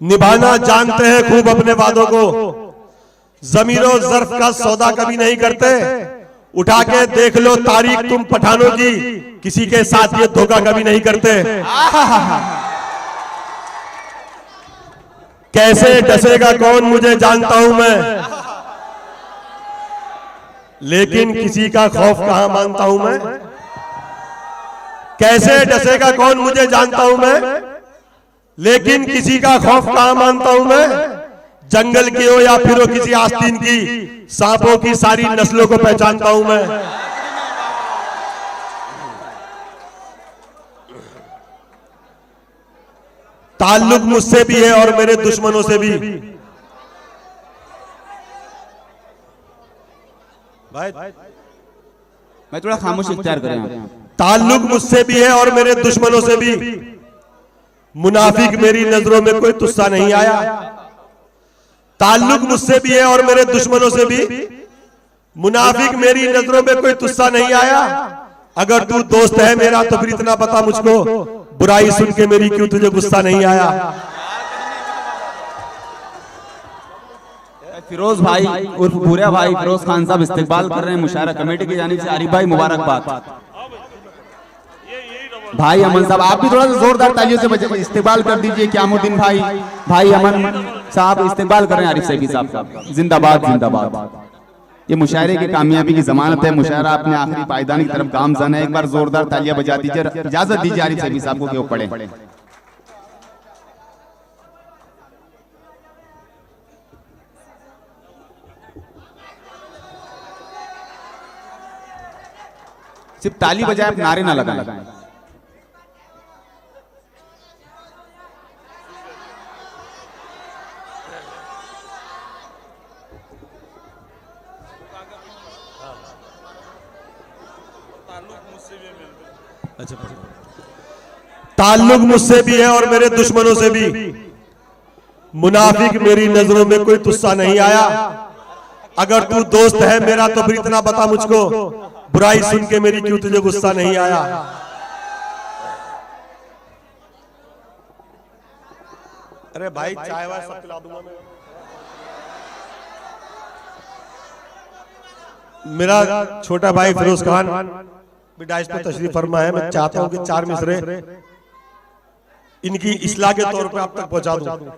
निभाना जानते हैं खूब अपने वादों को, जमीरों ज़र्फ का सौदा कभी नहीं करते। उठा के देख लो तारीख तुम पठानों की, किसी के साथ ये धोखा कभी नहीं करते। कैसे डसेगा कौन मुझे जानता हूं मैं, लेकिन किसी का खौफ कहां मानता हूं मैं। कैसे डसेगा कौन मुझे जानता हूं मैं, लेकिन किसी का खौफ कहां मानता हूं मैं। जंगल की हो या फिर हो किसी आस्तीन की, सांपों की सारी नस्लों को पहचानता हूं मैं। ताल्लुक मुझसे भी है और मेरे दुश्मनों से भी। भाई मैं थोड़ा खामोश इख्तियार करें। ताल्लुक मुझसे भी है और मेरे दुश्मनों से भी। मुनाफिक मेरी नजरों में कोई तुस्सा नहीं आया। ताल्लुक मुझसे भी है और मेरे दुश्मनों से भी। मुनाफिक मेरी नजरों में कोई तुस्सा नहीं आया। अगर तू दोस्त है मेरा तो फिर इतना बता मुझको, बुराई सुन के मेरी क्यों तुझे गुस्सा नहीं आया। फिरोज भाई उर्फ भूरिया भाई फिरोज खान साहब इस्तेकबाल कर रहे हैं मुशायरा कमेटी की जानिब से। आरिफ भाई मुबारकबाद। भाई अमन साहब आप भी थोड़ा सा जोरदार तालियों से इस्तेकबाल कर दीजिए। क्यामुद्दीन भाई अमन साहब इस्तेकबाल कर रहे हैं आरिफ सैफी साहब का। जिंदाबाद जिंदाबाद। ये मुशायरे की कामयाबी की जमानत है। मुशायरा अपने आखिरी पायदान की तरफ गामज़न है। एक बार जोरदार तालियां बजा दीजिए। इजाजत दीजिए आरिफ सैफी साहब को कि वो पढ़े। सिर्फ ताली बजाए आप नारे ना लगाएं। ताल्लुक मुझसे भी है और मेरे दुश्मनों से भी। मुनाफिक मेरी नजरों में कोई तुस्सा नहीं आया। अगर तू दोस्त है मेरा तो फिर इतना बता मुझको, बुराई सुन के मेरी क्यों तुझे गुस्सा नहीं आया। अरे भाई चाय वाय सब पिला दूंगा मैं। मेरा छोटा भाई फिरोज खान भी डाइस पे तशरीफ फरमा है। मैं चाहता हूं कि 4 मिसरे इनकी इस्लाह के तौर पे आप तक पहुंचा दूं।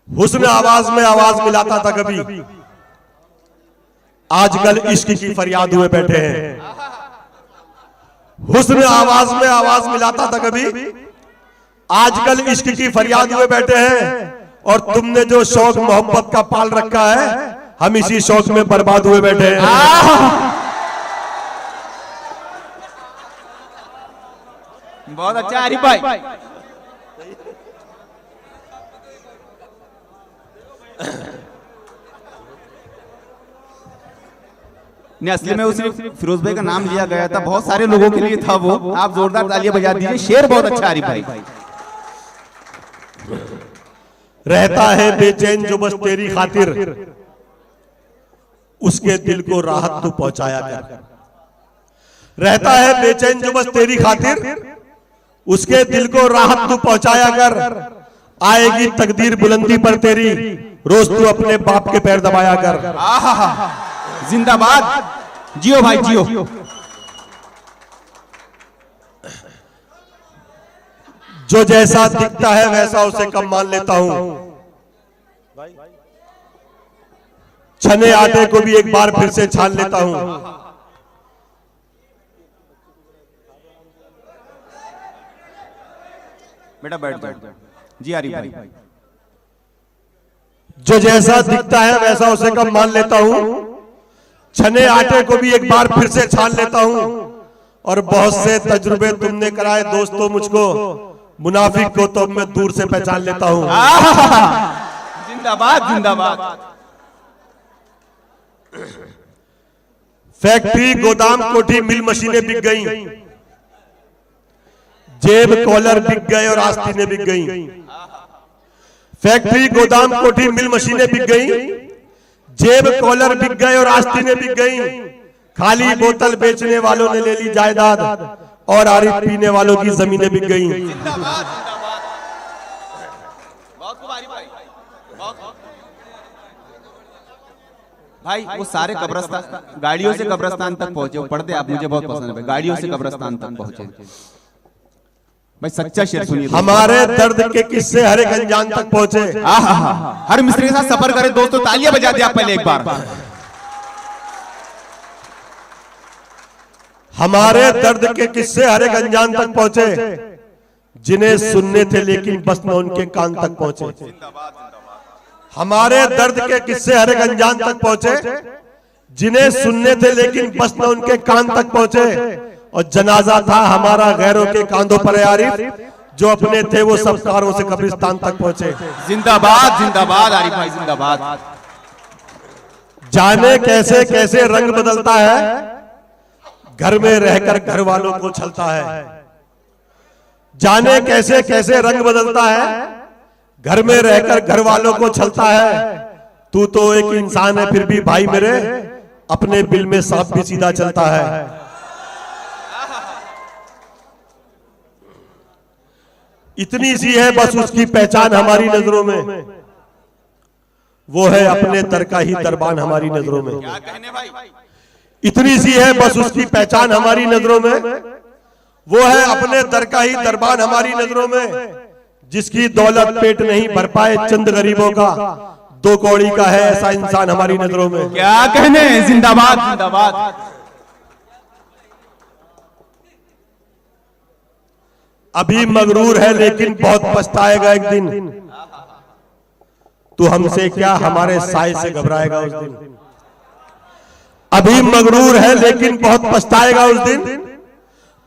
हुस्न आवाज में आवाज मिलाता था कभी, आजकल इश्क की फरियाद हुए बैठे हैं। हुस्न आवाज में आवाज मिलाता था कभी, आजकल इश्क की फरियाद हुए बैठे हैं। और तुमने जो शौक मोहब्बत का पाल रखा है, हम इसी शौक में बर्बाद हुए बैठे हैं। बहुत अच्छा आरिफ भाई। नहीं असली में उस फिरोज भाई का नाम लिया गया था, बहुत सारे लोगों के लिए था वो। आप जोरदार तालियां बजा दीजिए। शेर बहुत अच्छा आरिफ भाई। रहता है बेचैन जो बस तेरी खातिर, उसके दिल को राहत तू पहुंचाया कर। रहता है बेचैन जो बस तेरी खातिर, उसके दिल को राहत तू पहुंचाया कर। आएगी तकदीर बुलंदी पर तेरी, रोज तू अपने बाप के पैर दबाया कर। जिंदाबाद। जियो भाई जियो। जो जैसा दिखता है वैसा उसे कम मान लेता हूं। छने आटे को भी एक बार फिर से छान लेता हूं। बेटा बैठ जाओ। जी आरिफ भाई। जो जैसा दिखता है वैसा उसे कम मान लेता हूं। छने आटे को भी एक बार फिर से छान लेता हूं। और बहुत से तजुर्बे तुमने कराए दोस्तों मुझको, मुनाफिक को तो मैं दूर से पहचान लेता हूं। जिंदाबाद जिंदाबाद। फैक्ट्री गोदाम कोठी मिल मशीनें बिक गई, जेब कॉलर बिक गए और आस्तीनें बिक गई। फैक्ट्री गोदाम कोठी मिल मशीनें बिक गई, जेब कॉलर बिक गए और आस्तीनें बिक गई। खाली बोतल बेचने वालों ने ले ली जायदाद, और आरिफ पीने वालों की जमीनें बिक गई। भाई वो सारे कब्रस्तान गाड़ियों से कब्रस्तान तक पहुंचे, वो पढ़ते आप, मुझे बहुत पसंद है। गाड़ियों से कब्रस्तान तक पहुंचे। भाई सच्चा शेर सुनिए। हमारे दर्द के किस्से हर एक अनजान तक पहुंचे। हर मिस्त्री के साथ सफर करे दोस्तों, तालियां बजा दिया आप पहले एक बार। हमारे दर्द के किस्से हर एक अनजान तक पहुंचे, जिन्हें सुनने थे लेकिन बस न उनके कान तक पहुंचे। हमारे दर्द के किस्से हर एक अनजान तक पहुंचे, जिन्हें सुनने थे लेकिन बस न उनके कान तक पहुंचे। और जनाजा था हमारा गैरों के कांधों पर आरिफ, जो अपने थे वो सब कारों से कब्रिस्तान तक पहुंचे। जिंदाबाद जिंदाबाद आरिफ भाई जिंदाबाद। जाने कैसे कैसे रंग बदलता है, घर में रहकर घर वालों को छलता है। जाने कैसे कैसे रंग बदलता है, घर में रहकर घर वालों को छलता है। तू तो एक इंसान है फिर भी भाई मेरे, अपने बिल में सांप भी सीधा चलता है। इतनी सी है बस उसकी पहचान हमारी नजरों में, वो है अपने दर का ही दरबान हमारी नजरों में। क्या कहने भाई? इतनी सी है बस उसकी पहचान हमारी नजरों में, वो है अपने दर का ही दरबान हमारी नजरों में। जिसकी दौलत पेट नहीं भर पाए चंद गरीबों का, दो कौड़ी का है ऐसा इंसान हमारी नजरों में। क्या कहने? जिंदाबाद जिंदाबाद। अभी मगरूर है लेकिन बहुत पछताएगा एक दिन, तू हमसे क्या हमारे साए से घबराएगा उस दिन। अभी मगरूर है लेकिन बहुत पछताएगा उस दिन,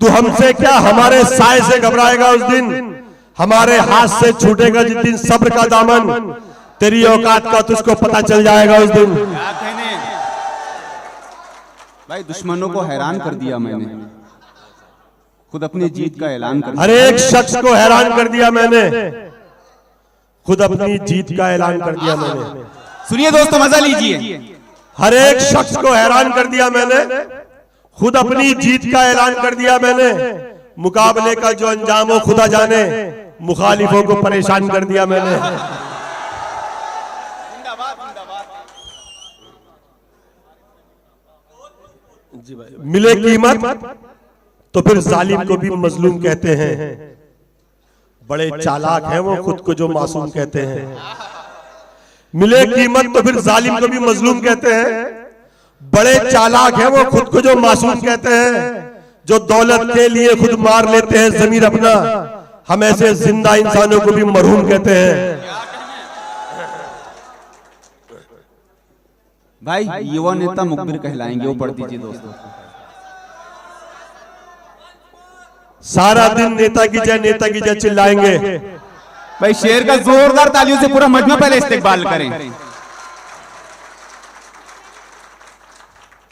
तू हमसे क्या हमारे साए से घबराएगा उस दिन। हमारे हाथ से छूटेगा जिस दिन सब्र का दामन, तेरी औकात का तुझको पता चल जाएगा उस दिन। क्या कहने? भाई दुश्मनों को हैरान कर दिया मैंने, खुद अपनी जीत का ऐलान कर दिया। हर एक शख्स को हैरान कर दिया मैंने, खुद अपनी जीत का ऐलान कर दिया मैंने। सुनिए दोस्तों मजा लीजिए। हर एक शख्स को हैरान कर दिया मैंने, खुद अपनी जीत का ऐलान कर दिया मैंने। मुकाबले का जो अंजाम हो खुदा जाने, मुखालिफों को परेशान कर दिया मैंने। जी भाई, मिले कीमत तो फिर जालिम को भी मजलूम कहते हैं। बड़े चालाक हैं वो खुद को जो मासूम कहते हैं। मिले कीमत तो फिर जालिम को भी मजलूम कहते हैं। बड़े चालाक हैं वो खुद को जो मासूम कहते हैं, जो दौलत के लिए खुद मार लेते हैं जमीर अपना। हम ऐसे जिंदा इंसानों को भी मरहूम कहते हैं। भाई युवा नेता मुखबिर कहलाएंगे, वो पढ़ दीजिए दोस्तों। सारा दिन नेता की जय चिल्लाएंगे। भाई शेर का जोरदार तालियों से पूरा मजमा पहले इस्तेकबाल करें।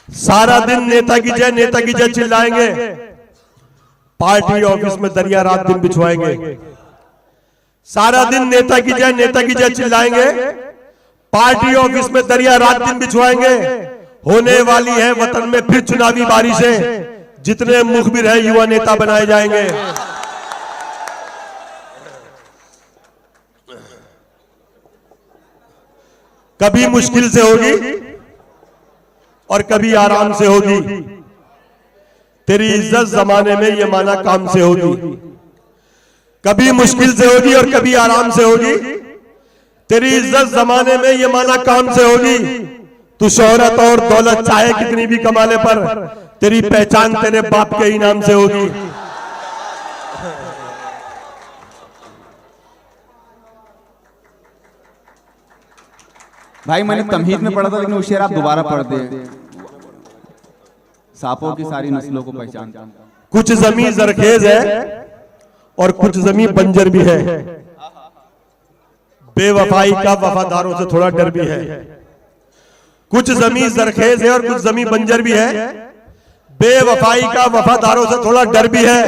सारा दिन नेता की जय चिल्लाएंगे। पार्टी ऑफिस में दरिया रात दिन बिछवाएंगे। सारा दिन नेता की जय चिल्लाएंगे। पार्टी ऑफिस में दरिया रात दिन बिछवाएंगे। होने वाली है वतन में फिर चुनावी बारिशें, जितने मुखबिर है युवा नेता बनाए जाएंगे। कभी मुश्किल से होगी और कभी आराम से होगी, तेरी इज्जत जमाने में ये माना काम से होगी। कभी मुश्किल से होगी और कभी आराम से होगी, तेरी इज्जत जमाने में ये माना काम से होगी। तू शोहरत और दौलत चाहे कितनी भी कमा ले, पर तेरी पहचान तेरे बाप के इनाम से होगी। भाई मैंने तमहीद में पढ़ा था, लेकिन वो शेर आप दोबारा पढ़ दे। सांपों की सारी नस्लों को पहचानता हूं। कुछ जमीन जरखेज है और कुछ जमीन बंजर भी है। बेवफाई का वफादारों से थोड़ा डर भी है। कुछ जमीन जरखेज है और कुछ जमीन बंजर भी है। बेवफाई का वफादारों से थोड़ा डर भी है।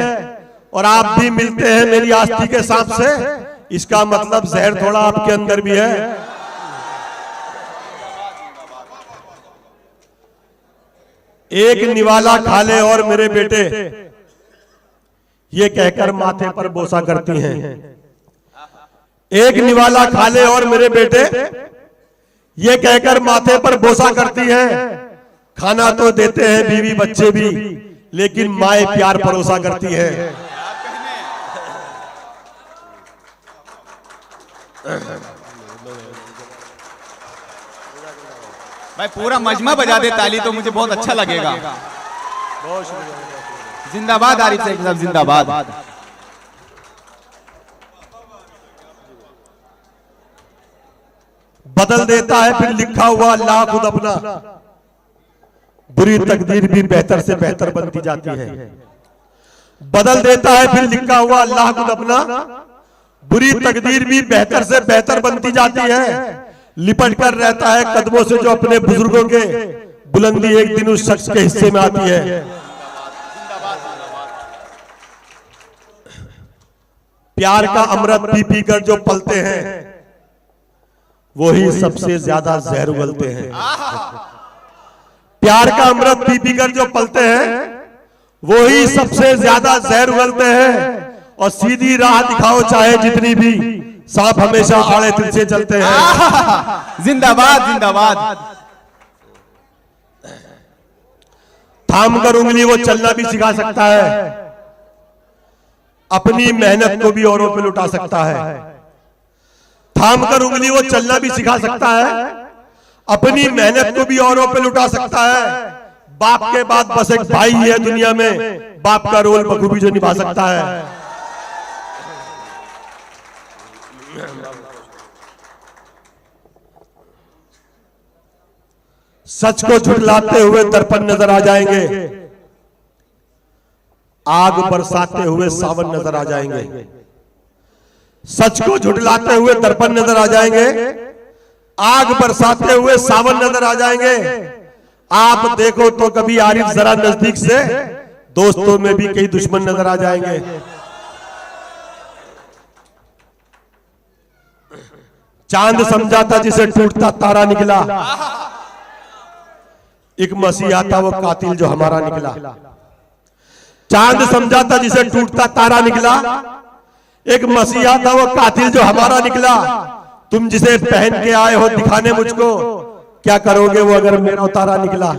और आप भी मिलते हैं मेरी आस्ती के सांप से, इसका मतलब जहर थोड़ा आपके अंदर भी है। एक निवाला खा ले और मेरे बेटे, ये कहकर माथे पर बोसा करती हैं। एक निवाला खा ले और मेरे बेटे, ये कहकर माथे पर बोसा करती है। खाना तो देते हैं बीवी बच्चे भी, लेकिन माए प्यार परोसा करती है। भाई पूरा मजमा बजा दे ताली तो मुझे बहुत अच्छा लगेगा। जिंदाबाद आरिफ सैफी साहब, जिंदाबाद। बदल देता है फिर लिखा हुआ अल्लाह खुद अपना, बुरी तकदीर भी बेहतर से बेहतर बनती जाती है। बदल देता है फिर लिखा हुआ अल्लाह खुद अपना, बुरी तकदीर भी बेहतर से बेहतर बनती जाती है। लिपट कर रहता है कदमों से जो अपने बुजुर्गों के, बुलंदी एक दिन उस शख्स के हिस्से में आती है। प्यार का अमृत पी पी कर जो पलते हैं, वही सबसे ज्यादा जहर उगलते हैं। प्यार का अमृत पी पी कर जो पलते हैं, वही सबसे ज्यादा जहर उगलते हैं। और सीधी राह दिखाओ चाहे जितनी भी, सांप हमेशा आड़े तिरछे चलते हैं। जिंदाबाद जिंदाबाद। थाम कर उंगली वो चलना भी सिखा सकता है, अपनी मेहनत को भी औरों पे लुटा सकता है। थाम कर उंगली वो चलना भी सिखा सकता है, अपनी मेहनत को भी औरों पे लुटा सकता है। बाप के बाद बस एक भाई है दुनिया में, बाप का रोल बखूबी जो निभा सकता है। सच को झुठलाते हुए दर्पण नजर आ जाएंगे, आग बरसाते हुए सावन नजर आ जाएंगे। सच को झुठलाते हुए दर्पण नजर आ जाएंगे, आग बरसाते हुए सावन नजर आ जाएंगे। आप देखो तो कभी आरिफ जरा नजदीक से, दोस्तों में भी कई दुश्मन नजर आ जाएंगे। चांद समझा था जिसे टूटता तारा निकला, एक मसीहा था वो कातिल जो हमारा निकला। चांद समझा था जिसे टूटता तारा निकला, एक मसीहा था वो कातिल जो हमारा निकला। तुम जिसे पहन के आए हो दिखाने मुझको, क्या करोगे वो अगर मेरा उतारा निकला।